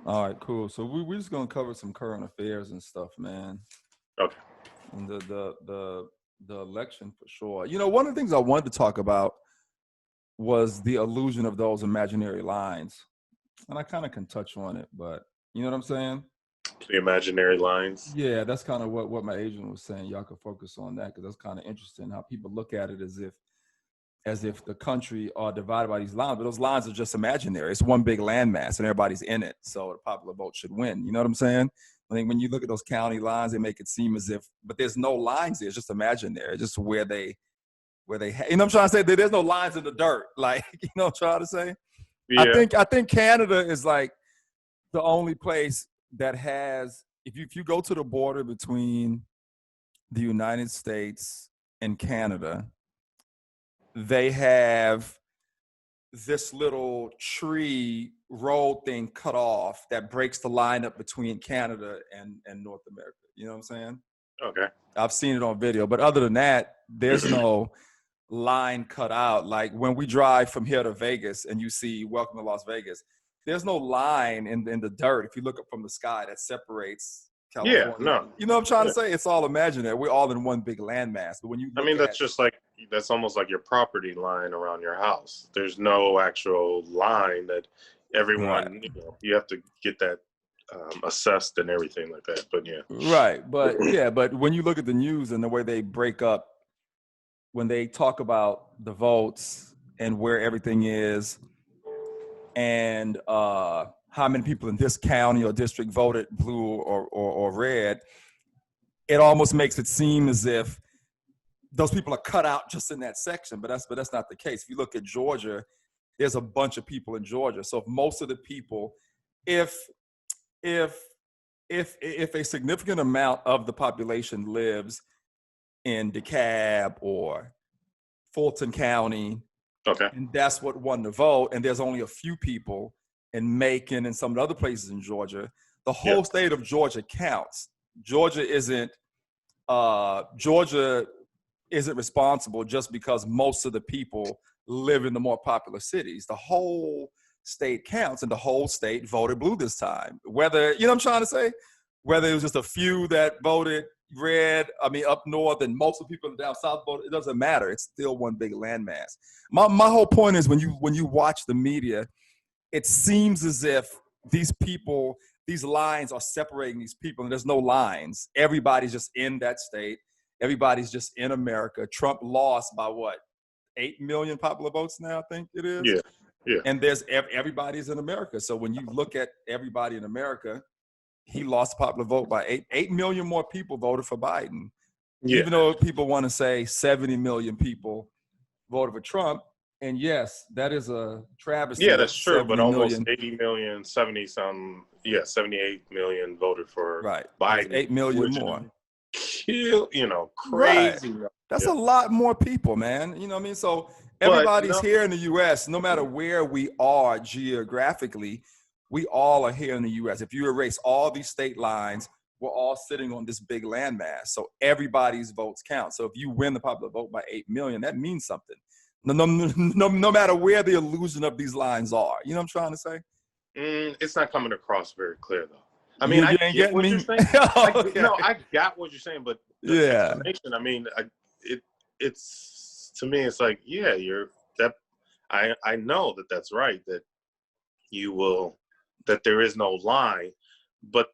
All right, cool. So we're just gonna cover some current affairs and stuff, man. Okay. And the election for sure. You know, one of the things I wanted to talk about was the illusion of those imaginary lines, and I kind of can touch on it, but you know what I'm saying? The imaginary lines. Yeah, that's kind of what my agent was saying. Y'all could focus on that because that's kind of interesting how people look at it as if the country are divided by these lines, but those lines are just imaginary. It's one big landmass and everybody's in it. So the popular vote should win. You know what I'm saying? I think when you look at those county lines, they make it seem as if, but there's no lines there. It's just imaginary. It's just where they, you know what I'm trying to say? There's no lines in the dirt. Like, you know what I'm trying to say? Yeah. I think Canada is like the only place that has, if you go to the border between the United States and Canada, they have this little tree road thing cut off that breaks the line up between Canada and North America. You know what I'm saying? Okay. I've seen it on video, but other than that, there's no line cut out. Like when we drive from here to Vegas and you see Welcome to Las Vegas, there's no line in the dirt if you look up from the sky that separates California. Yeah. No. You know what I'm trying to say? It's all imaginary. We're all in one big landmass. But when you look that's almost like your property line around your house. There's no actual line that everyone, right. You have to get that assessed and everything like that. But yeah. Right. But when you look at the news and the way they break up, when they talk about the votes and where everything is and how many people in this county or district voted blue or red, it almost makes it seem as if those people are cut out just in that section, but that's not the case. If you look at Georgia, there's a bunch of people in Georgia. So if most of the people, if a significant amount of the population lives in DeKalb or Fulton County, Okay. and that's what won the vote, and there's only a few people in Macon and some of the other places in Georgia, the whole state of Georgia counts. Georgia isn't responsible just because most of the people live in the more popular cities. The whole state counts, and the whole state voted blue this time. Whether, you know what I'm trying to say? Whether it was just a few that voted red, up north, and most of the people down south voted, it doesn't matter. It's still one big landmass. My whole point is when you watch the media, it seems as if these lines are separating these people, and there's no lines. Everybody's just in that state. Everybody's just in America. Trump lost by what, 8 million popular votes now, I think it is? Yeah. And there's everybody's in America. So when you look at everybody in America, he lost the popular vote by 8 million more people voted for Biden. Yeah. Even though people want to say 70 million people voted for Trump. And yes, that is a travesty. Yeah, that's true. But almost 80 million, 78 million voted for Biden. 8 million more. Crazy. Right. That's a lot more people, man. You know what I mean? So everybody's here in the U.S., no matter where we are geographically, we all are here in the U.S. If you erase all these state lines, we're all sitting on this big landmass. So everybody's votes count. So if you win the popular vote by 8 million, that means something. No matter where the illusion of these lines are. You know what I'm trying to say? It's not coming across very clear, though. I get what you're saying. Okay. I got what you're saying, but the explanation, it's to me, it's like, I know that that's right, that that there is no line, but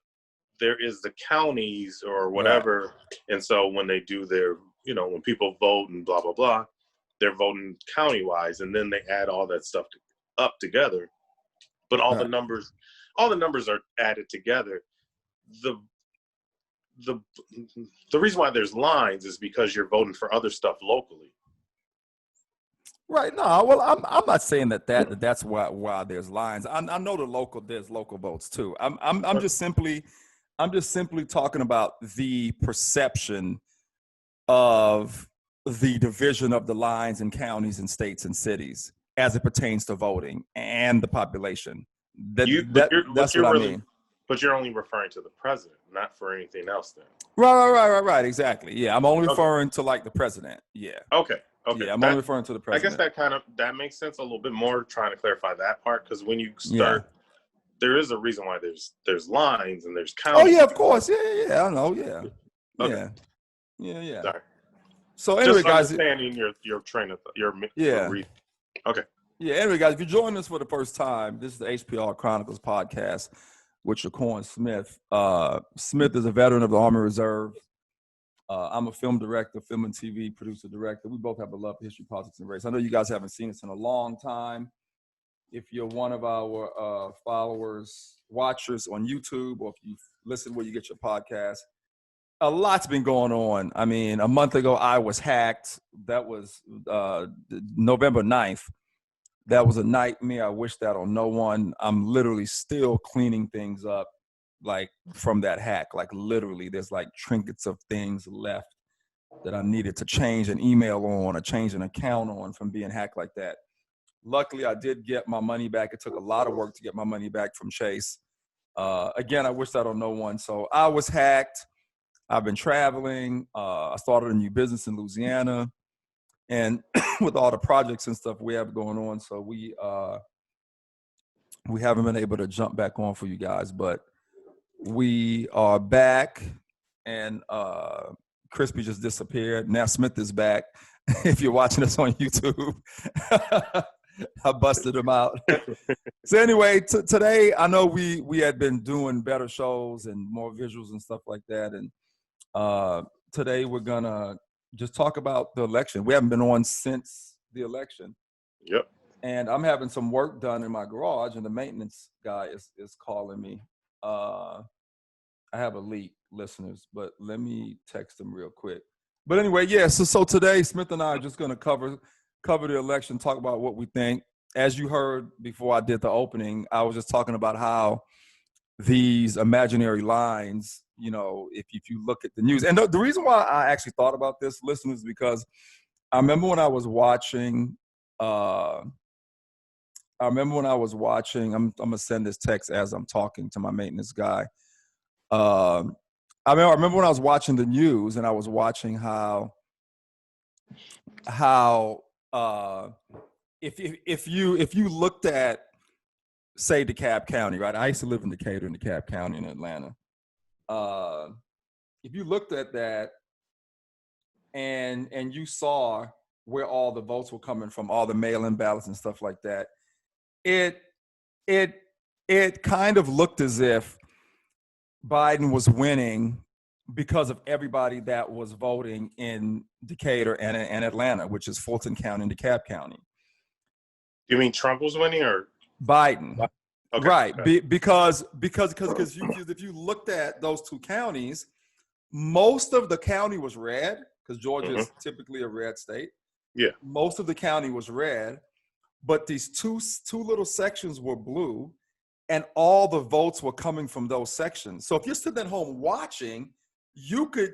there is the counties or whatever. Right. And so when they do their, when people vote and blah, blah, blah, they're voting county-wise, and then they add all that stuff up together. But all the numbers are added together. The reason why there's lines is because you're voting for other stuff locally. Right. No, well, I'm not saying that's why there's lines. I know there's local votes too. I'm just simply talking about the perception of the division of the lines in counties and states and cities as it pertains to voting and the population. That's what I mean. But you're only referring to the president, not for anything else then. Right. Exactly. Yeah, I'm only referring to like the president. Yeah. Okay. Yeah, I'm only referring to the president. I guess that makes sense a little bit more, trying to clarify that part, because when you start there is a reason why there's lines and there's Oh counties. yeah, of course. Yeah. I know. Yeah. Okay. Yeah. Sorry. So anyway, Just guys. understanding your train of your reason. Okay. Yeah. Anyway, guys, if you're joining us for the first time, this is the HPR Chronicles Podcast with Shakur Smith. Smith is a veteran of the Army Reserve. I'm a film director, film and TV producer, director. We both have a love for history, politics, and race. I know you guys haven't seen us in a long time. If you're one of our followers, watchers on YouTube, or if you listen where you get your podcast, a lot's been going on. I mean, a month ago, I was hacked. That was November 9th. That was a nightmare. I wish that on no one. I'm literally still cleaning things up, like from that hack. Like literally, there's like trinkets of things left that I needed to change an email on or change an account on from being hacked like that. Luckily, I did get my money back. It took a lot of work to get my money back from Chase. Again, I wish that on no one. So I was hacked. I've been traveling. I started a new business in Louisiana. And with all the projects and stuff we have going on, so we haven't been able to jump back on for you guys, but we are back. And Crispy just disappeared. Now Smith is back. If you're watching us on YouTube, I busted him out. So anyway, today I know we had been doing better shows and more visuals and stuff like that, and today we're gonna just talk about the election. We haven't been on since the election. Yep. And I'm having some work done in my garage, and the maintenance guy is calling me. I have a leak, listeners, but let me text him real quick. But anyway, yeah, so today Smith and I are just going to cover the election, talk about what we think. As you heard before I did the opening, I was just talking about how these imaginary lines, you know, if you look at the news. And the reason why I actually thought about this, listeners, because I remember when I was watching, I'm going to send this text as I'm talking to my maintenance guy. I remember when I was watching the news and I was watching how if you looked at, say, DeKalb County, right? I used to live in Decatur in DeKalb County in Atlanta. If you looked at that and you saw where all the votes were coming from, all the mail-in ballots and stuff like that, it kind of looked as if Biden was winning because of everybody that was voting in Decatur and Atlanta, which is Fulton County and DeKalb County. You mean Trump was winning or Biden? Okay. Right, okay. because if you looked at those two counties, most of the county was red because Georgia is typically a red state. Yeah, most of the county was red, but these two little sections were blue, and all the votes were coming from those sections. So if you're sitting at home watching, you could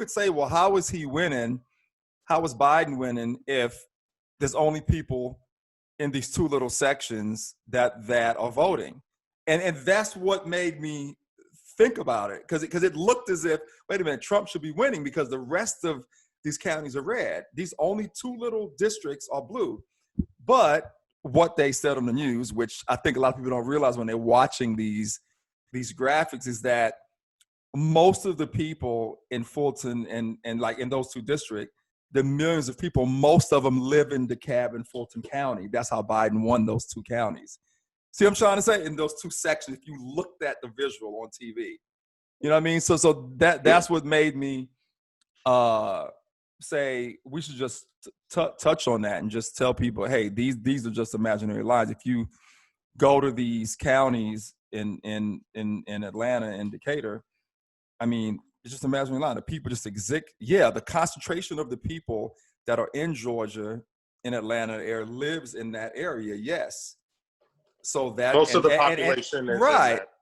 say, well, how is he winning? How is Biden winning if there's only people in these two little sections that are voting? And that's what made me think about it, because it looked as if, wait a minute, Trump should be winning because the rest of these counties are red. These only two little districts are blue. But what they said on the news, which I think a lot of people don't realize when they're watching these graphics, is that most of the people in Fulton and like in those two districts, the millions of people, most of them live in DeKalb and Fulton County. That's how Biden won those two counties. See what I'm trying to say? In those two sections, if you looked at the visual on TV, you know what I mean? So that's what made me say we should just touch on that and just tell people, hey, these are just imaginary lines. If you go to these counties in Atlanta and Decatur, I mean, it's just imaginary line. The people just exist. Yeah, the concentration of the people that are in Georgia, in Atlanta area, lives in that area. Yes. So that most of the population is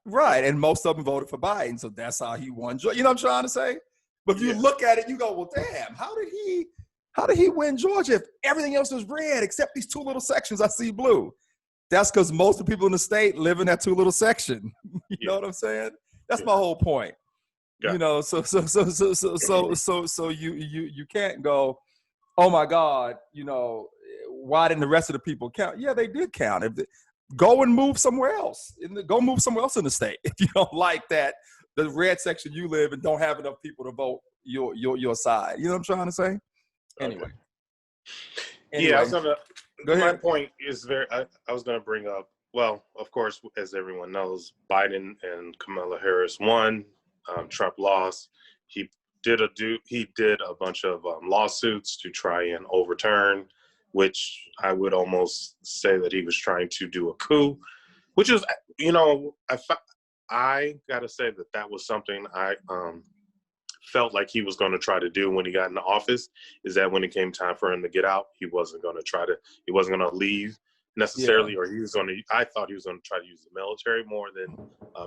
right, and most of them voted for Biden. So that's how he won. You know what I'm trying to say? But if you look at it, you go, well, damn, how did he win Georgia if everything else is red except these two little sections I see blue? That's because most of the people in the state live in that two little section. You know what I'm saying? That's my whole point. Got you know, so you can't go, oh my God, you know, why didn't the rest of the people count? Yeah, they did count. go and move somewhere else. Go move somewhere else in the state if you don't like that the red section you live in don't have enough people to vote your side. You know what I'm trying to say? Anyway. Yeah, I was gonna. Go ahead. My point is I was gonna bring up. Well, of course, as everyone knows, Biden and Kamala Harris won. Trump lost. He did a bunch of lawsuits to try and overturn, which I would almost say that he was trying to do a coup, which is, I gotta say that was something I felt like he was going to try to do when he got into office, is that when it came time for him to get out, he wasn't going to leave necessarily, or I thought he was going to try to use the military more than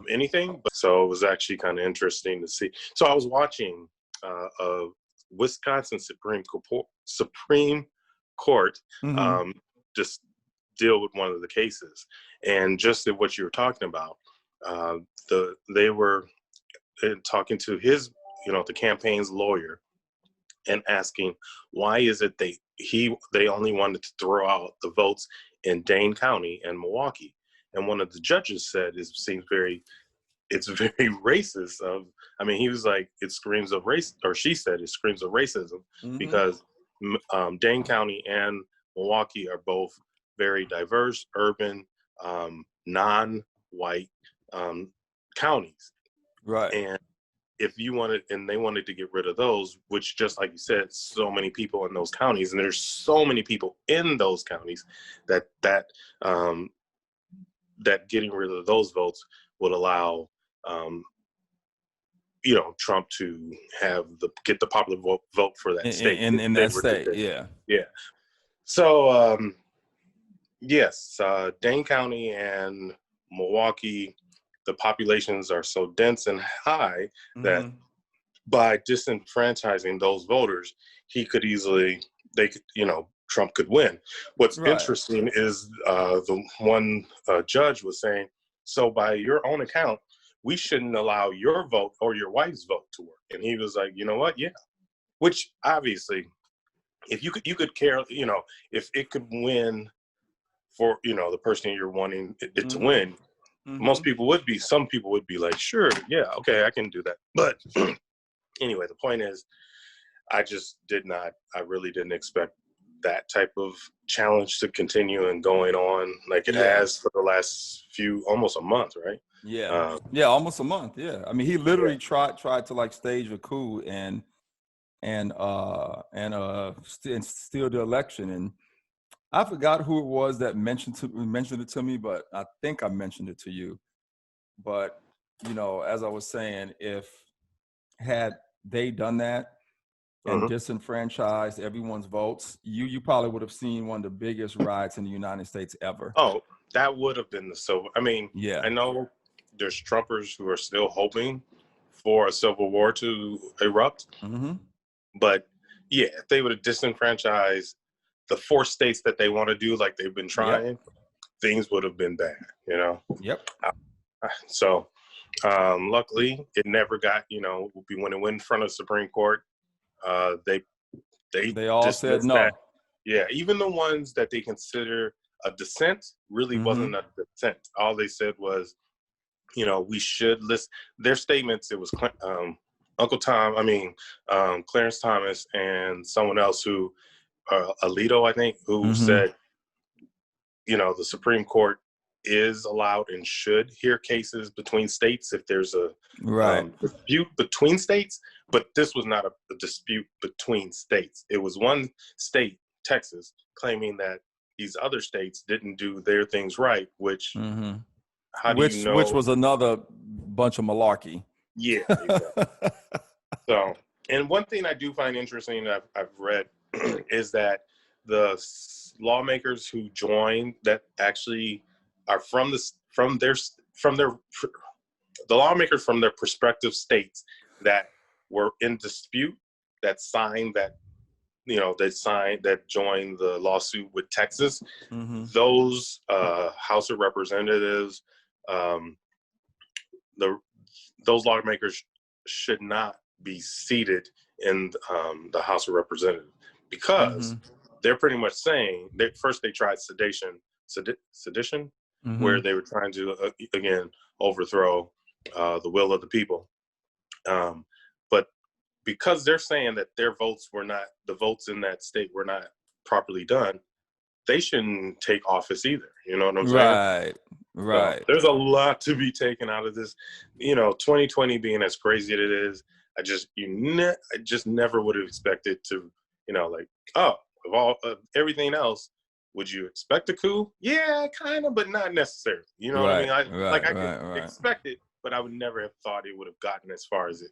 anything. But so it was actually kind of interesting to see. So I was watching a Wisconsin Supreme Court just deal with one of the cases, and just what you were talking about, they were talking to his, the campaign's lawyer, and asking why is it they only wanted to throw out the votes in Dane County and Milwaukee. And one of the judges said it's very racist. He was like, it screams of race, or she said it screams of racism, because Dane County and Milwaukee are both very diverse, urban, non-white counties. Right. And they wanted to get rid of those, which, just like you said, so many people in those counties, and there's so many people in those counties that getting rid of those votes would allow, Trump to get the popular vote for that state. In that state, yeah. Yeah. So, yes, Dane County and Milwaukee, the populations are so dense and high that by disenfranchising those voters, Trump could win. What's interesting is the one judge was saying, so by your own account, we shouldn't allow your vote or your wife's vote to work. And he was like, you know what? Yeah. Which obviously, if you could care, if it could win for, the person you're wanting it to win, some people would be like, sure, yeah, okay, I can do that. But anyway, the point is, I really didn't expect that type of challenge to continue and going on like it has for the last almost a month, right? Yeah. Almost a month. Yeah. He literally tried to like stage a coup and steal the election. And I forgot who it was that mentioned it to me, but I think I mentioned it to you. But, as I was saying, had they done that and disenfranchised everyone's votes, you probably would have seen one of the biggest riots in the United States ever. Oh, that would have been the civil. I know there's Trumpers who are still hoping for a civil war to erupt. But yeah, if they would have disenfranchised the 4 states that they want to do, like they've been trying, things would have been bad, Yep. So luckily it never got, when it went in front of the Supreme Court, they all said no. That. Yeah, even the ones that they consider a dissent really wasn't a dissent. All they said was, we should list their statements. It was Clarence Thomas and someone else who, Alito, I think, who said, the Supreme Court is allowed and should hear cases between states if there's a dispute between states. But this was not a dispute between states. It was one state, Texas, claiming that these other states didn't do their things right, which which was another bunch of malarkey. Yeah. Exactly. So, and one thing I do find interesting that I've read is that the lawmakers who joined that actually are the lawmakers from their prospective states that were in dispute that joined the lawsuit with Texas. Those House of Representatives, those lawmakers should not be seated in the House of Representatives, because they're pretty much saying first they tried sedition, where they were trying to, again, overthrow the will of the people. But because they're saying that their votes were not, the votes in that state were not properly done, they shouldn't take office either. You know what I'm saying? Right. So there's a lot to be taken out of this. 2020 being as crazy as it is, I just never would have expected to, of everything else, would you expect a coup? Yeah, kind of, but not necessarily. You know what I mean? I could expect it, but I would never have thought it would have gotten as far as it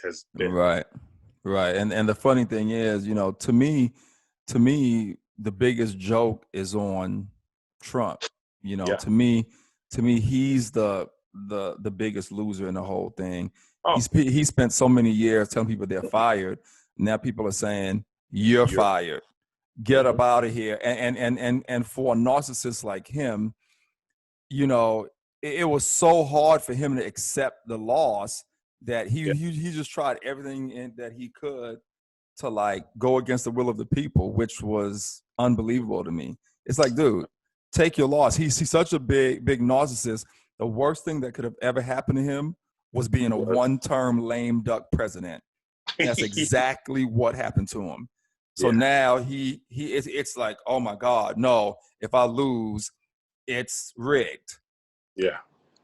has been. Right. And the funny thing is, to me, the biggest joke is on Trump. To me, he's the biggest loser in the whole thing. Oh. He spent so many years telling people they're fired. Now people are saying you're fired. Get up out of here. And for a narcissist like him, it was so hard for him to accept the loss that he just tried everything that he could to go against the will of the people, which was unbelievable to me. It's like, dude, take your loss. He's such a big narcissist. The worst thing that could have ever happened to him was being a one-term lame duck president. And that's exactly what happened to him. So now it's like, oh my God, no, if I lose, it's rigged. Yeah.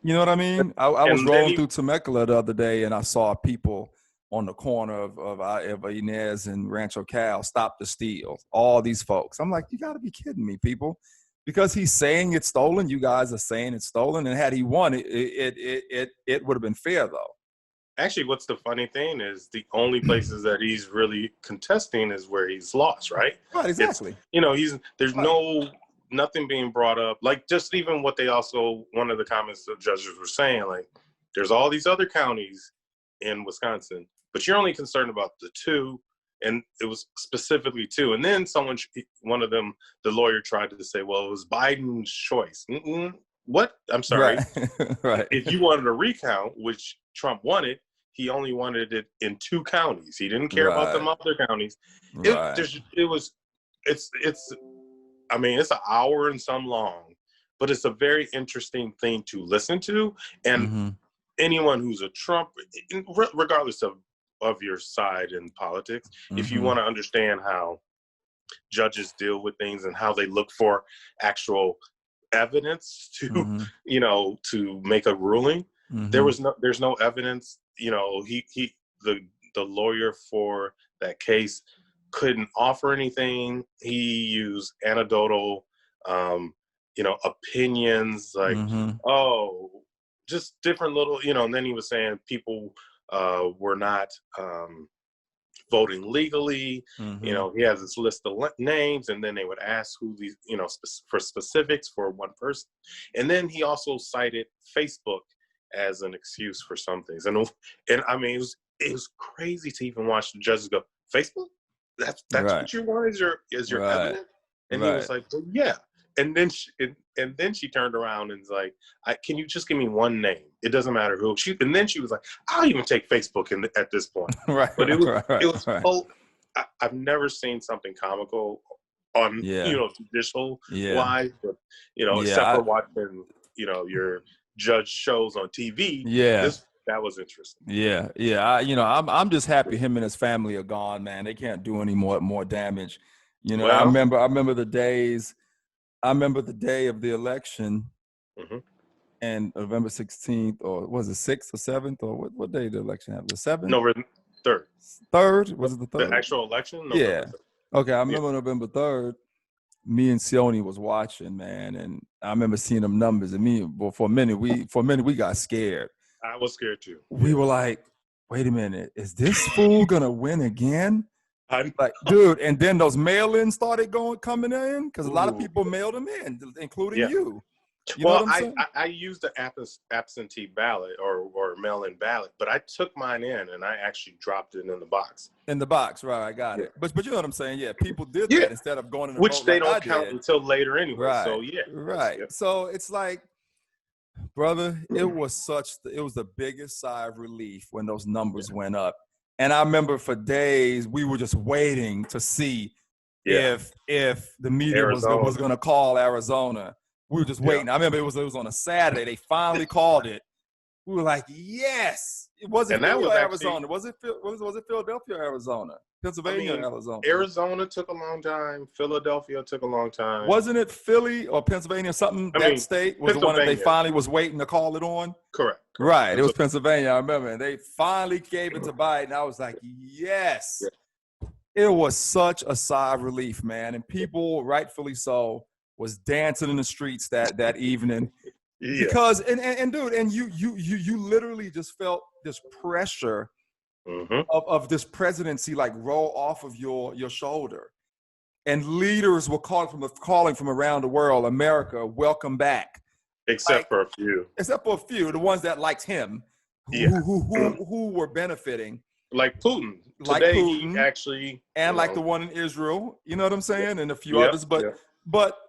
You know what I mean? I was rolling through Temecula the other day and I saw people on the corner of Inez and Rancho Cal stop the steal. All these folks. I'm like, you got to be kidding me, people. Because he's saying it's stolen. You guys are saying it's stolen. And had he won, it would have been fair, though. Actually, what's the funny thing is the only places that he's really contesting is where he's lost, right? Right, exactly. There's nothing being brought up. Like, just even what one of the comments the judges were saying, like, there's all these other counties in Wisconsin, but you're only concerned about the two. And it was specifically two. And then one of them, the lawyer tried to say, well, it was Biden's choice. What? I'm sorry. Right. If you wanted a recount, which Trump wanted, he only wanted it in two counties. He didn't care about them other counties. It's an hour and some long, but it's a very interesting thing to listen to. And anyone who's a Trump, regardless of your side in politics, if you want to understand how judges deal with things and how they look for actual evidence to to make a ruling, there's no evidence. The lawyer for that case couldn't offer anything. He used anecdotal opinions, like just different little, and then he was saying people were not voting legally. He has this list of names, and then they would ask who these, for specifics for one person. And then he also cited Facebook as an excuse for some things. And I mean, it was crazy to even watch the judges go, Facebook? That's what you want as your evidence? And he was like, well, yeah. And then she turned around and was like, can you just give me one name? It doesn't matter who. And then she was like, I'll even take Facebook at this point. But it was whole, I've never seen something comical on judicial wise, but except for watching your judge shows on TV. That was interesting. I'm just happy him and his family are gone, man. They can't do any more damage. I remember the days. I remember the day of the election, and November 16th, or was it 6th or 7th, or what day did the election happen? The 7th? November 3rd. 3rd? Was it the 3rd? The actual election? Yeah. Okay, I remember November 3rd. Me and Sione was watching, man, and I remember seeing them numbers. And for a minute we got scared. I was scared too. We were like, wait a minute, is this fool gonna win again? Like, dude, and then those mail-ins started coming in because a lot of people mailed them in, including you. Well, I used the absentee ballot or mail-in ballot, but I took mine in and I actually dropped it in the box. In the box, right? I got it. But you know what I'm saying? Yeah, people did that instead of going in the which vote they don't count until later anyway. Right. So right. Yeah. So it's like, brother, it was the biggest sigh of relief when those numbers went up. And I remember for days we were just waiting to see if the media was going to call Arizona. We were just waiting. I remember it was on a Saturday. They finally called it. We were like, yes. It wasn't Philly or Arizona. Was it Philadelphia or Arizona? Pennsylvania or Arizona? Arizona took a long time. Philadelphia took a long time. Wasn't it Philly or Pennsylvania or something? That state was the one that they finally was waiting to call it on? Correct. Right. It was Pennsylvania, I remember. And they finally gave it to Biden. I was like, yes. Yeah. It was such a sigh of relief, man. And people, rightfully so, was dancing in the streets that evening. Yeah. Because and dude, and you literally just felt this pressure of this presidency like roll off of your shoulder. And leaders were calling from around the world, America, welcome back. Except for a few. The ones that liked him, who were benefiting. Like Putin. Today, he actually. And like the one in Israel, you know what I'm saying? And a few others. But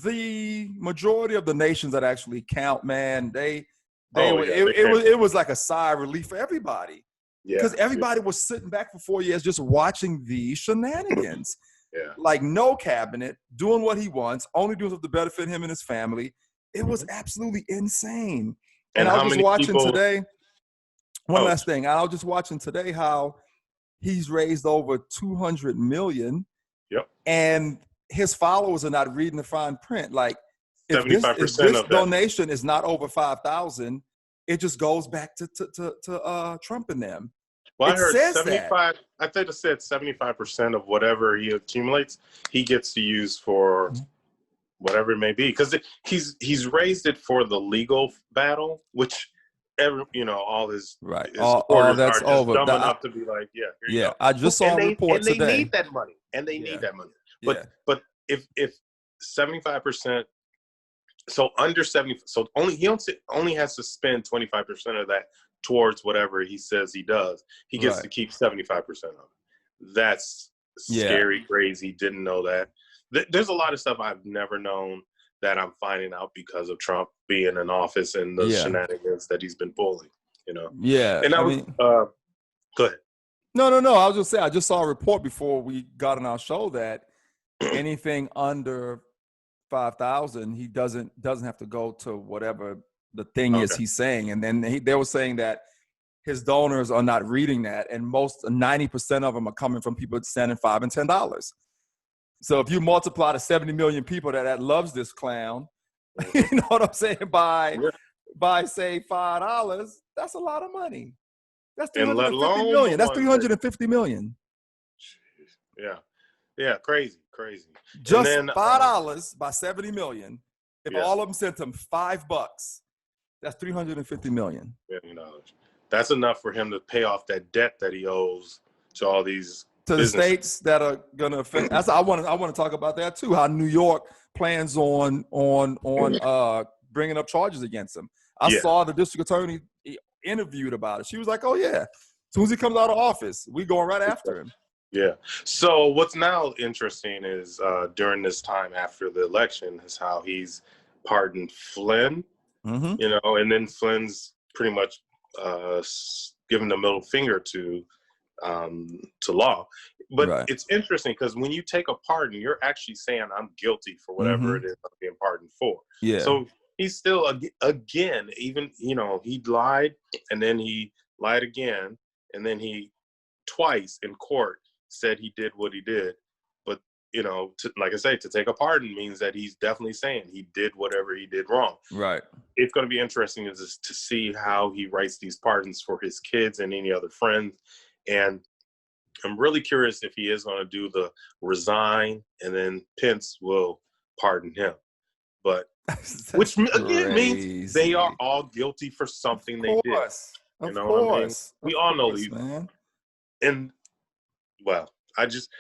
the majority of the nations that actually count, man, it was like a sigh of relief for everybody. Because everybody was sitting back for 4 years just watching these shenanigans. Like no cabinet, doing what he wants, only doing stuff to benefit him and his family. It was absolutely insane. And I was just watching today. One last thing. I was just watching today how he's raised over $200 million. Yep. And his followers are not reading the fine print. Like, if this donation is not over 5,000, it just goes back to Trump and them. Well, I heard 75. I think it said 75% of whatever he accumulates, he gets to use for whatever it may be, because he's raised it for the legal battle, which all his all that's are over. Dumb enough to be like, here you go. I just saw a report today. And they need that money, But if 75%, so under 70, so he only has to spend 25% of that towards whatever he says he does. He gets to keep 75% of it. That's scary, crazy. Didn't know that. There's a lot of stuff I've never known that I'm finding out because of Trump being in office and the shenanigans that he's been pulling. Yeah. And go ahead. No. I was just saying, I just saw a report before we got on our show that anything under 5,000, he doesn't have to go to whatever the thing is he's saying. And then they were saying that his donors are not reading that, and 90% of them are coming from people sending $5 and $10. So if you multiply the 70 million people that loves this clown, you know what I'm saying, by say $5, that's a lot of money. That's $350 million. That's $350 million. Yeah, crazy. Just $5 by 70 million. If all of them sent him $5, that's $350 million. That's enough for him to pay off that debt that he owes to all these the states that are going to affect. I want to talk about that too. How New York plans on bringing up charges against him. I saw the district attorney interviewed about it. She was like, "Oh yeah, as soon as he comes out of office, we going right after him." Yeah. So what's now interesting is during this time after the election is how he's pardoned Flynn, and then Flynn's pretty much given the middle finger to law. But it's interesting because when you take a pardon, you're actually saying I'm guilty for whatever it is I'm being pardoned for. Yeah. So he's still, again, even, he lied and then he lied again. And then he twice in court said he did what he did. But, like I say, to take a pardon means that he's definitely saying he did whatever he did wrong. Right. It's going to be interesting to see how he writes these pardons for his kids and any other friends. And I'm really curious if he is going to do the resign and then Pence will pardon him. But which again means they are all guilty for something they did. Of course. We all know these. Man. And I just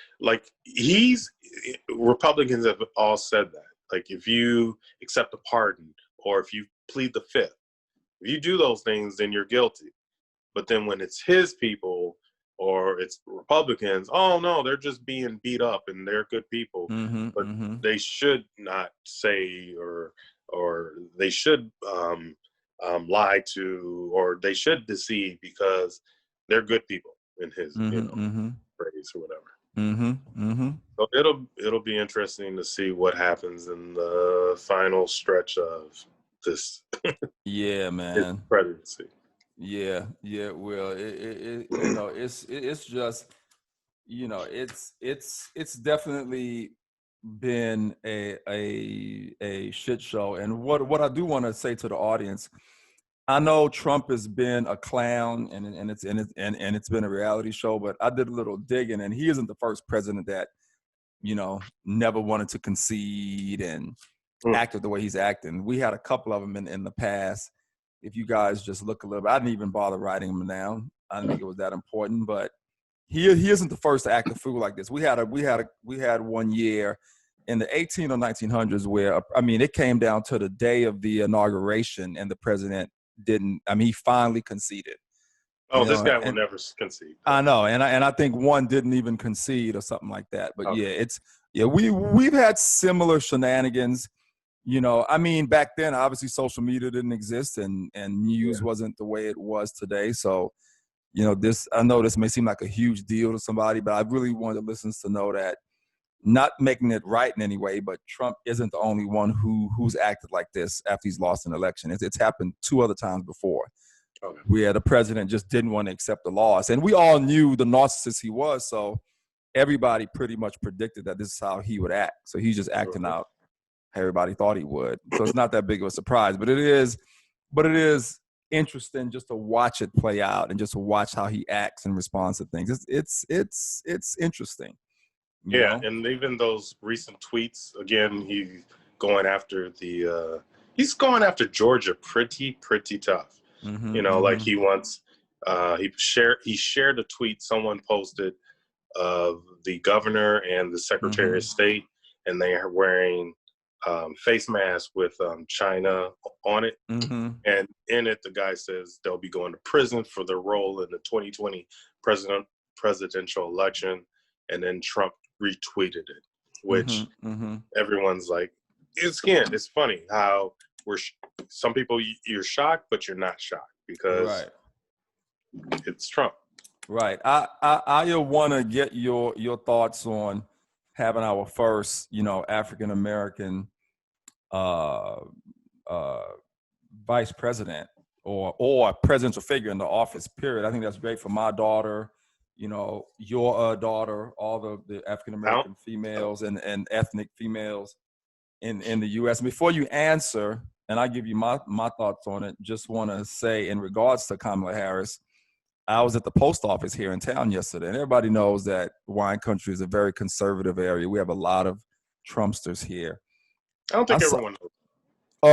Republicans have all said that. Like if you accept a pardon or if you plead the fifth, if you do those things, then you're guilty. But then when it's his people or it's Republicans, oh no, they're just being beat up and they're good people. But they should not say or they should lie to, or they should deceive because they're good people in his phrase or whatever. Mm-hmm. Mm-hmm. So it'll be interesting to see what happens in the final stretch of this Yeah, man. presidency. Yeah, yeah, it will. It's just, it's definitely been a shit show. And what I do want to say to the audience, I know Trump has been a clown and it's been a reality show, but I did a little digging, and he isn't the first president that, never wanted to concede and acted the way he's acting. We had a couple of them in the past. If you guys just look a little bit, I didn't even bother writing them down. I didn't think it was that important, but he isn't the first to act a fool like this. We had 1 year in the 18 or 1900s where, it came down to the day of the inauguration and the president didn't. He finally conceded. Oh, this guy will never concede. I know, and I think one didn't even concede or something like that. But we've had similar shenanigans. Back then, obviously, social media didn't exist, and news wasn't the way it was today. So, I know this may seem like a huge deal to somebody, but I really want the listeners to know that, not making it right in any way, but Trump isn't the only one who's acted like this after he's lost an election. It's happened 2 other times before. Okay. Where the president just didn't want to accept the loss. And we all knew the narcissist he was, so everybody pretty much predicted that this is how he would act. So he's just acting out how everybody thought he would. So it's not that big of a surprise, but it is interesting just to watch it play out and just to watch how he acts and responds to things. It's interesting. You know? And even those recent tweets, again, he's going after Georgia pretty tough. Mm-hmm, like he wants, he shared a tweet someone posted of the governor and the secretary of state, and they are wearing face masks with China on it. Mm-hmm. And in it, the guy says they'll be going to prison for their role in the 2020 presidential election. And then Trump retweeted it, which everyone's like, it's funny how some people you're shocked, but you're not shocked because it's Trump. Right. I want to get your thoughts on having our first, African American vice president or presidential figure in the office. Period. I think that's great for my daughter. Your daughter, all the African American females and ethnic females in the U.S. Before you answer, and I give you my thoughts on it, just want to say in regards to Kamala Harris, I was at the post office here in town yesterday, and everybody knows that wine country is a very conservative area. We have a lot of Trumpsters here. I don't think everyone knows.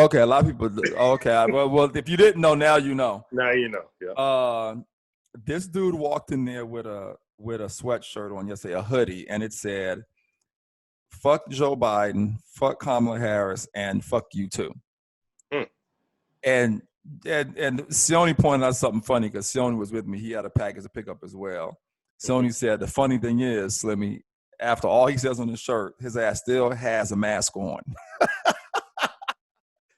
Okay, a lot of people. Okay, well, if you didn't know, now you know. Now you know. Yeah. This dude walked in there with a sweatshirt on yesterday, a hoodie, and it said, "Fuck Joe Biden, fuck Kamala Harris, and fuck you too." And Sione pointed out something funny because Sione was with me. He had a package to pick up as well. Sione said, the funny thing is, Slimmy, after all he says on his shirt, his ass still has a mask on.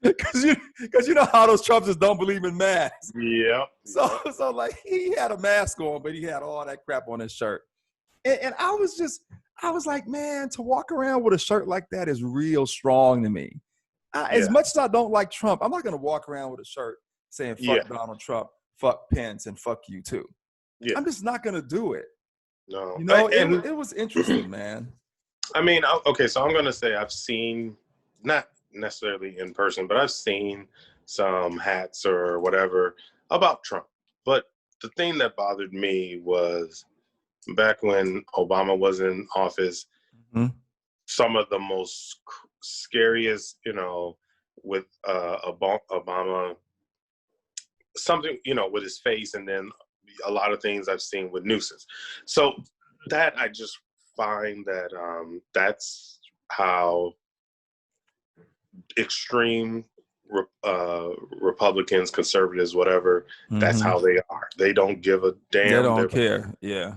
Because you know how those Trumpsters don't believe in masks. Yeah. So like he had a mask on, but he had all that crap on his shirt. And I was like, man, to walk around with a shirt like that is real strong to me. As much as I don't like Trump, I'm not going to walk around with a shirt saying fuck Donald Trump, fuck Pence, and fuck you too. Yeah. I'm just not going to do it. No. It was interesting, man. Okay, so I'm going to say I've seen, not necessarily in person, but I've seen some hats or whatever about Trump. But the thing that bothered me was back when Obama was in office, some of the most scariest, with Obama, something, with his face, and then a lot of things I've seen with nuisance. So that I just find that that's how extreme Republicans, conservatives, whatever, that's how they are. They don't give a damn. They don't care. Yeah.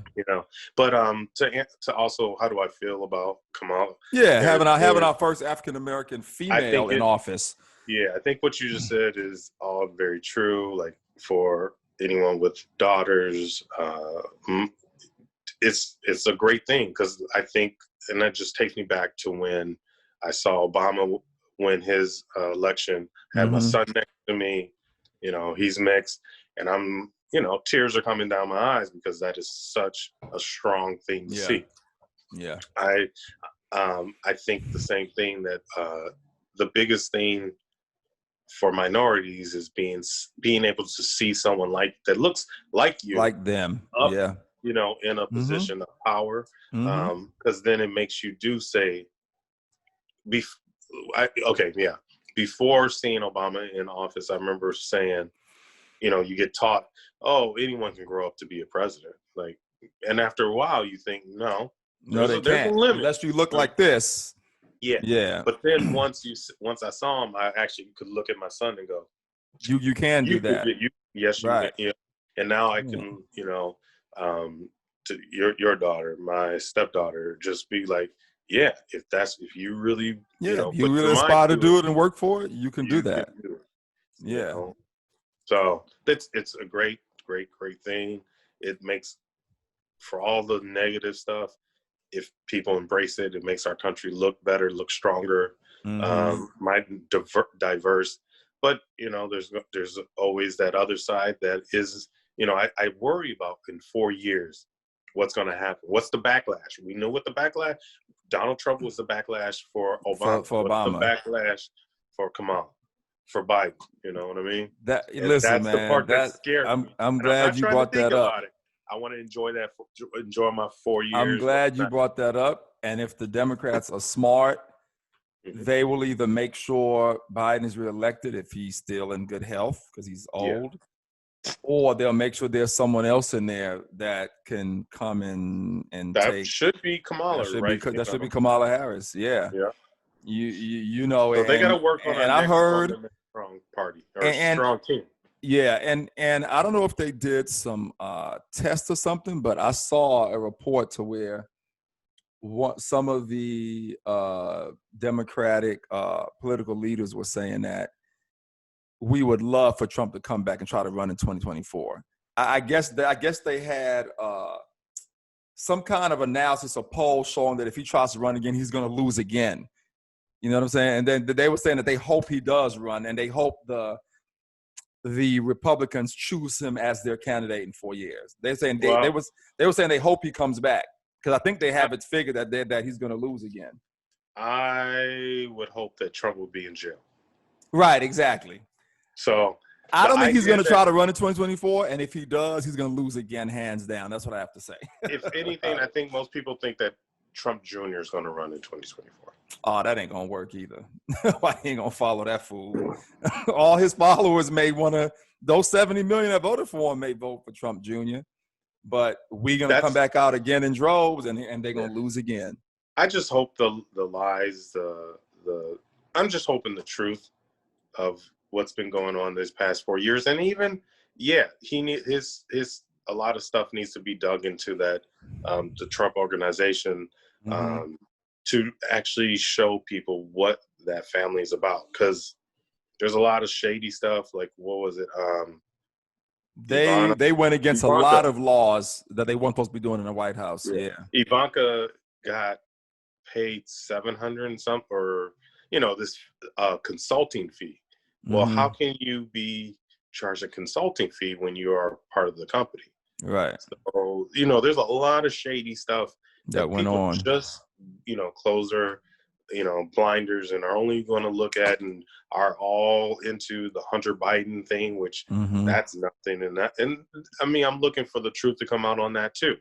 But to also, how do I feel about Kamala? Yeah, having our first African American female in office. Yeah, I think what you just said is all very true. Like for anyone with daughters, it's a great thing, because I think, and that just takes me back to when I saw Obama win his election. Had my son next to me, he's mixed, and I'm, tears are coming down my eyes, because that is such a strong thing to see. Yeah. I think the same thing, that the biggest thing for minorities is being able to see someone that looks like you, like them, up, in a position of power, because then it makes you do say, before seeing Obama in office, I remember saying, you get taught, oh, anyone can grow up to be a president, and after a while you think, no, they can't, unless you look like this. Yeah. But then once I saw him, I actually could look at my son and go, you can do that. Yes, you can. Yeah. And now I can, to your daughter, my stepdaughter, just be like, yeah, if you really, you really aspire to do it and work for it, you can do that. Yeah. So it's a great thing. It makes, for all the negative stuff, if people embrace it, it makes our country look better, look stronger, diverse. But there's always that other side that is, I worry about in 4 years what's going to happen. What's the backlash? We know what the backlash. Donald Trump was the backlash for Obama. For Obama. What's the backlash for Kamala, for Biden? You know what I mean? Listen, man, the part that's scary. I'm glad you brought that up. I want to enjoy my 4 years. I'm glad you brought that up. And if the Democrats are smart, they will either make sure Biden is reelected if he's still in good health because he's old, or they'll make sure there's someone else in there that can come in and that should be Kamala, right? That should be Kamala Harris. Yeah. Yeah. So they got to work on I heard strong party or strong team. Yeah, and I don't know if they did some test or something, but I saw a report to where some of the Democratic political leaders were saying that we would love for Trump to come back and try to run in 2024. I guess they had some kind of analysis or poll showing that if he tries to run again, he's going to lose again. You know what I'm saying? And then they were saying that they hope he does run, and they hope the Republicans choose him as their candidate in 4 years. They're saying they were saying they hope he comes back, because I think they have it figured that he's going to lose again. I would hope that Trump will be in jail. Right, exactly. So I don't think he's going to try to run in 2024, and if he does, he's going to lose again, hands down. That's what I have to say. If anything, I think most people think that Trump Jr. is going to run in 2024. Oh, that ain't going to work either. I ain't going to follow that fool. All his followers may want to, those 70 million that voted for him may vote for Trump Jr., but we're going to come back out again in droves, and they're going to lose again. I just hope the lies, I'm just hoping the truth of what's been going on this past 4 years. And even, a lot of stuff needs to be dug into that, the Trump organization, to actually show people what that family is about. Because there's a lot of shady stuff. Like, what was it? They went against Ivanka, a lot of laws that they weren't supposed to be doing in the White House. Yeah. Ivanka got paid $700 and some, or, this consulting fee. Well, how can you be charged a consulting fee when you are part of the company? Right. So, there's a lot of shady stuff that went on. Just, close their, blinders and are only going to look at and are all into the Hunter Biden thing, which that's nothing. And I mean, I'm looking for the truth to come out on that too.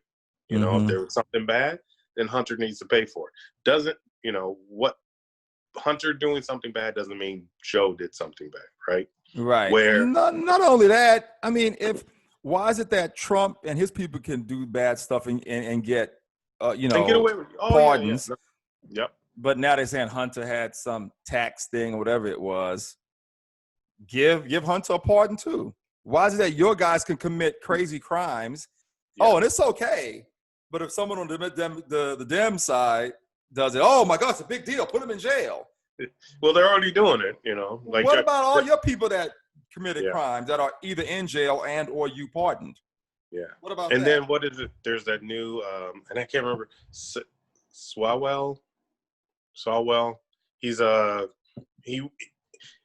If there was something bad, then Hunter needs to pay for it. Doesn't, what Hunter doing something bad doesn't mean Joe did something bad, right? Right. Where not only that, I mean, why is it that Trump and his people can do bad stuff and get and get away with pardons? Yeah. Yep. But now they're saying Hunter had some tax thing or whatever it was. Give Hunter a pardon too. Why is it that your guys can commit crazy crimes? Yeah. Oh, and it's okay. But if someone on the Dem side does it, oh my God, it's a big deal. Put him in jail. Well, they're already doing it, Like, what about all your people that committed crimes that are either in jail and or you pardoned? Yeah. What about and that? then what is it? There's that new, and I can't remember, Swalwell. He's he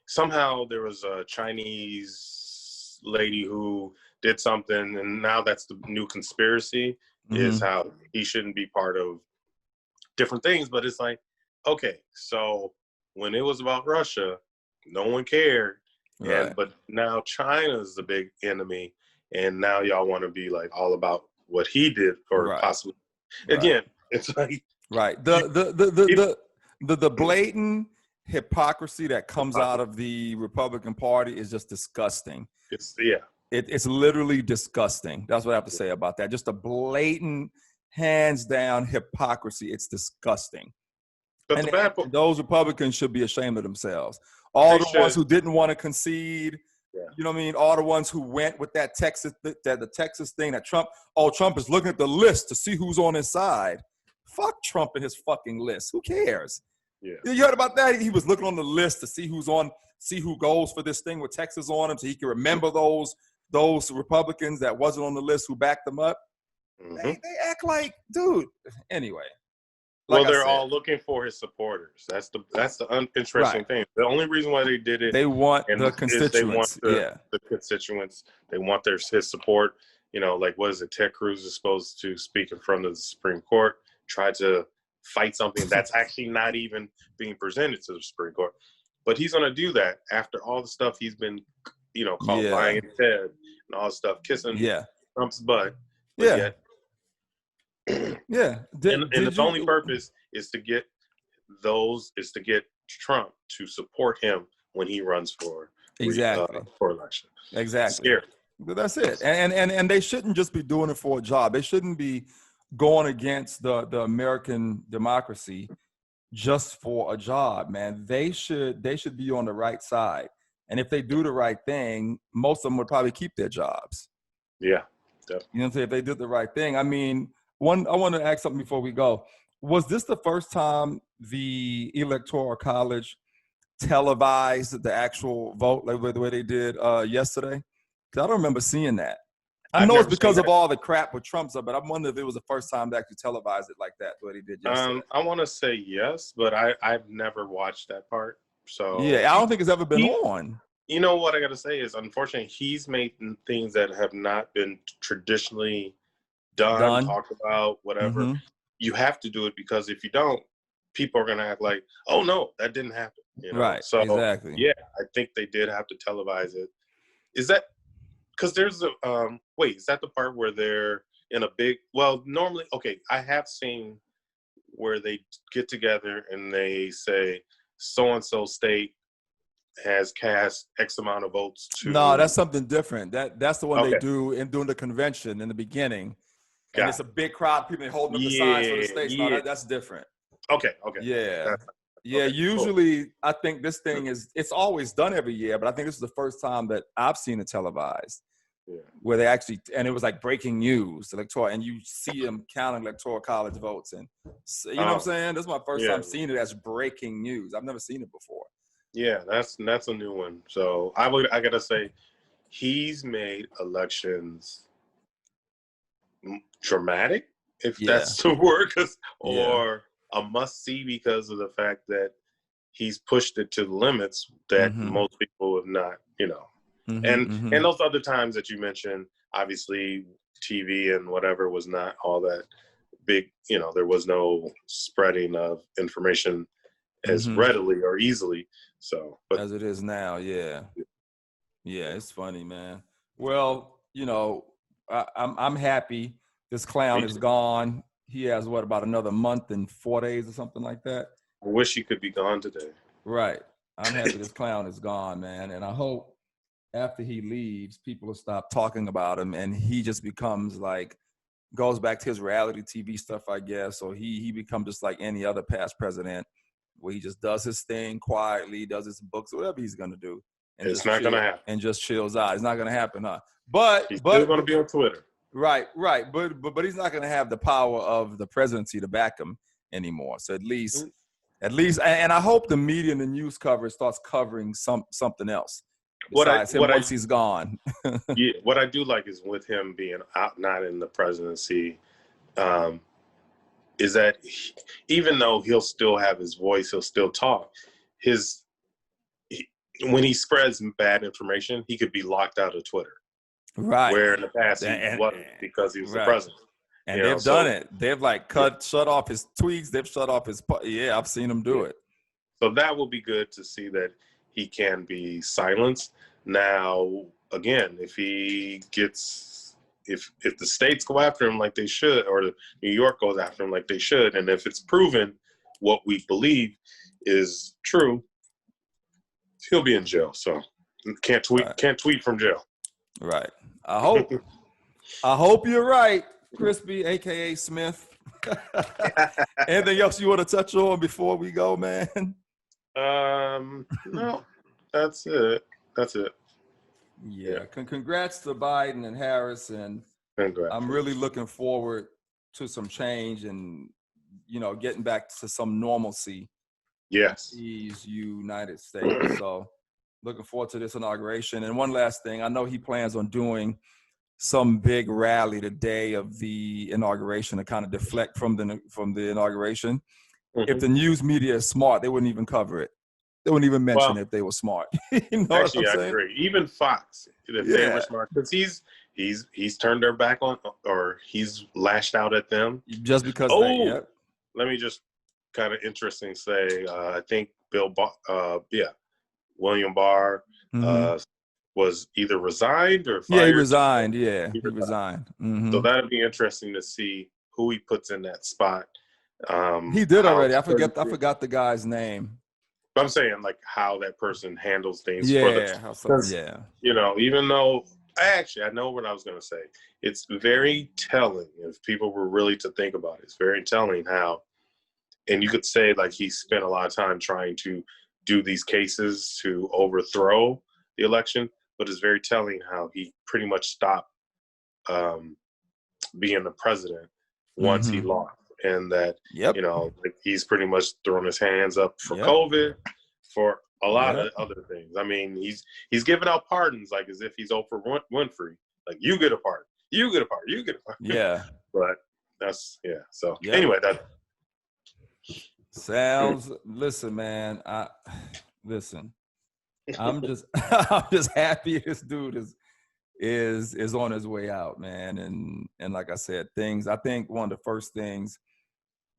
somehow there was a Chinese lady who did something, and now that's the new conspiracy is how he shouldn't be part of different things. But it's like, okay, so when it was about Russia, no one cared, Right. but now China's the big enemy, and now y'all want to be like all about what he did or possibly. Again, it's like the blatant hypocrisy that comes out of the Republican Party is just disgusting. It's literally disgusting. That's what I have to say about that. Just a blatant, hands down hypocrisy. It's disgusting. But and those Republicans should be ashamed of themselves. All the ones who didn't want to concede, you know what I mean? All the ones who went with that the Texas thing that Trump is looking at the list to see who's on his side. Fuck Trump and his fucking list. Who cares? Yeah. You heard about that? He was looking on the list to see who goes for this thing with Texas on him so he can remember those Republicans that wasn't on the list who backed them up. They act like, dude. Anyway. They're all looking for his supporters. That's the interesting thing. The only reason why they did it, they want the constituents. The constituents. They want his support. You know, like what is it? Ted Cruz is supposed to speak in front of the Supreme Court, try to fight something that's actually not even being presented to the Supreme Court. But he's going to do that after all the stuff he's been, called lying and Ted and all the stuff, kissing Trump's butt. And its only purpose is to get Trump to support him when he runs for election. Exactly. But that's it. And they shouldn't just be doing it for a job. They shouldn't be going against the American democracy just for a job, man. They should be on the right side. And if they do the right thing, most of them would probably keep their jobs. Yeah. You know what I'm saying? If they did the right thing. I mean, I want to ask something before we go. Was this the first time the Electoral College televised the actual vote, like the way they did yesterday? Because I don't remember seeing that. I know it's because of all the crap with Trump's up, but I wonder if it was the first time they actually televised it like that, the way they did yesterday. I want to say yes, but I've never watched that part. So yeah, I don't think it's ever been on. You know what I got to say is, unfortunately, he's made things that have not been traditionally done, talked about, whatever. You have to do it because if you don't, people are going to act like, oh, no, that didn't happen. Right, so, exactly. Yeah, I think they did have to televise it. Is that because there's is that the part where they're in a big, normally, okay, I have seen where they get together and they say, so-and-so state has cast X amount of votes to. No, that's something different. That's the one they do during the convention in the beginning. And it's a big crowd, people holding up the signs for the states. No, that's different. Okay. Yeah. Usually, cool. I think this thing it's always done every year, but I think this is the first time that I've seen it televised. Yeah. Where they actually, and it was like breaking news, electoral, and you see them counting Electoral College votes, and you know what I'm saying. This is my first time seeing it as breaking news. I've never seen it before. Yeah, that's a new one. So I gotta say, he's made elections dramatic, if that's the word, or a must see because of the fact that he's pushed it to the limits that most people have not, and those other times that you mentioned, obviously TV and whatever was not all that big, there was no spreading of information as readily or easily. So, but as it is now, yeah, it's funny, man. Well, I'm happy this clown is gone. He has about another month and 4 days or something like that. I wish he could be gone today. Right. I'm happy this clown is gone, man. And I hope after he leaves, people will stop talking about him and he just becomes goes back to his reality TV stuff, I guess. Or he becomes just like any other past president, where he just does his thing quietly, does his books, whatever he's going to do. And it's not going to happen. And just chills out. It's not going to happen, huh? But he's still going to be on Twitter. Right. But he's not going to have the power of the presidency to back him anymore. So at least, and I hope the media and the news coverage starts covering something else. besides him once he's gone. Yeah, what I do like is with him being out, not in the presidency, is that even though he'll still have his voice, he'll still talk. When he spreads bad information, he could be locked out of Twitter. Right. Where in the past he wasn't because he was the president. And they've done it. They've like shut off his tweets. They've shut off his. Yeah, I've seen them do it. So that will be good to see that he can be silenced. Now, again, if the states go after him like they should, or New York goes after him like they should, and if it's proven what we believe is true, he'll be in jail. So can't tweet from jail. Right. I hope you're right, Crispy, aka Smith. Anything else you want to touch on before we go, man? No, that's it. Yeah. Congrats to Biden and Harris, and I'm really looking forward to some change and getting back to some normalcy. Yes. These United States. So looking forward to this inauguration. And one last thing, I know he plans on doing some big rally the day of the inauguration to kind of deflect from the inauguration. Mm-hmm. If the news media is smart, they wouldn't even cover it. They wouldn't even mention it if they were smart. Actually, I agree. Even Fox, if they were smart, because he's turned their back on, or he's lashed out at them just because. Let me just kind of interesting say, I think William Barr was either resigned or fired. Yeah, he resigned. Yeah, he resigned. Mm-hmm. So that'd be interesting to see who he puts in that spot. He did already. I forgot the guy's name. I'm saying like how that person handles things. Even though I know what I was going to say. It's very telling if people were really to think about it. It's very telling how, and you could say like he spent a lot of time trying to do these cases to overthrow the election, but it's very telling how he pretty much stopped being the president once he lost. And that, he's pretty much thrown his hands up for COVID, for a lot of other things. I mean, he's giving out pardons like as if he's Oprah Winfrey. Like, you get a pardon, you get a pardon, you get a pardon. Yeah. But that's, So anyway, that sounds, listen, man, I'm just happy this dude is on his way out, man. And like I said, I think one of the first things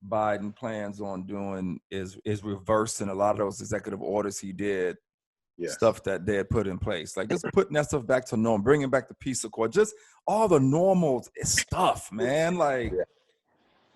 Biden plans on doing is reversing a lot of those executive orders he did, stuff that they had put in place. Like just putting that stuff back to normal, bringing back the peace accord, just all the normal stuff, man. Like,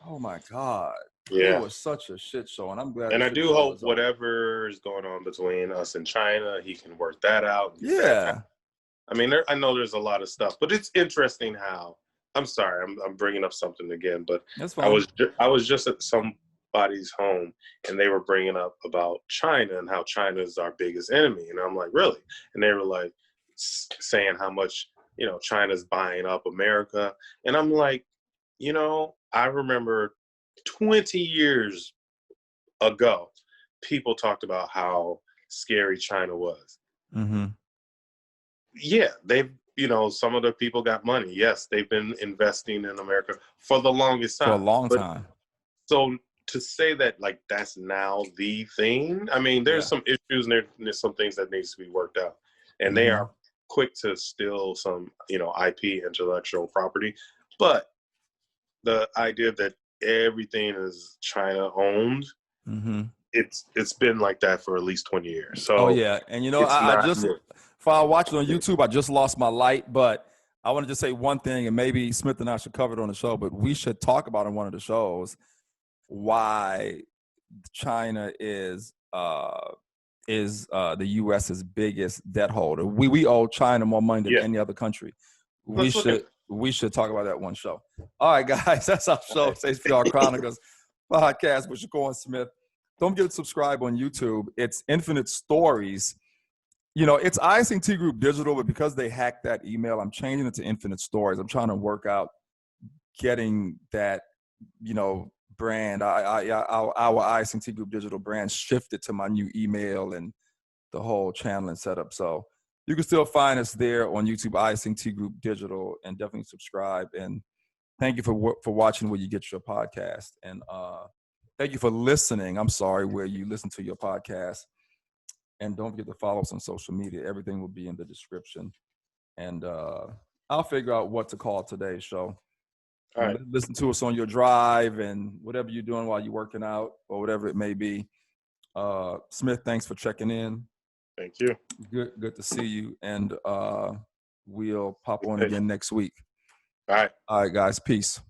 oh my God. Yeah. It was such a shit show, and I'm glad. And I do hope whatever is going on between us and China, he can work that out. I mean, I know there's a lot of stuff, but it's interesting how. I'm sorry, I'm bringing up something again, but I was just at somebody's home, and they were bringing up about China and how China is our biggest enemy, and I'm like, really? And they were like saying how much China's buying up America, and I'm like, I remember 20 years ago, people talked about how scary China was. Mm-hmm. Yeah, they've, some of the people got money. Yes, they've been investing in America for the longest time. For a long time. So to say that, like, that's now the thing, I mean, there's some issues and there's some things that needs to be worked out. And they are quick to steal some, IP, intellectual property. But the idea that everything is China owned, it's been like that for at least 20 years. So and if I watch it on YouTube, I just lost my light, but I want to just say one thing, and maybe Smith and I should cover it on the show, but we should talk about in one of the shows why China is the U.S.'s biggest debt holder. We owe China more money than any other country. We should talk about that one show. All right, guys, that's our show. It's HPR Chronicles Podcast with Shakur and Smith. Don't forget to subscribe on YouTube. It's Infinite Stories. It's ISNT Group Digital, but because they hacked that email, I'm changing it to Infinite Stories. I'm trying to work out getting that, brand, our ISNT Group Digital brand shifted to my new email and the whole channel and setup. So You can still find us there on YouTube, ISNT Group Digital, and definitely subscribe. And thank you for watching where you get your podcast. And thank you for listening. I'm sorry, where you listen to your podcast. And don't forget to follow us on social media. Everything will be in the description. And I'll figure out what to call today's show. All right. Listen to us on your drive and whatever you're doing while you're working out or whatever it may be. Smith, thanks for checking in. Thank you. Good to see you. And we'll pop on again next week. All right. All right, guys. Peace.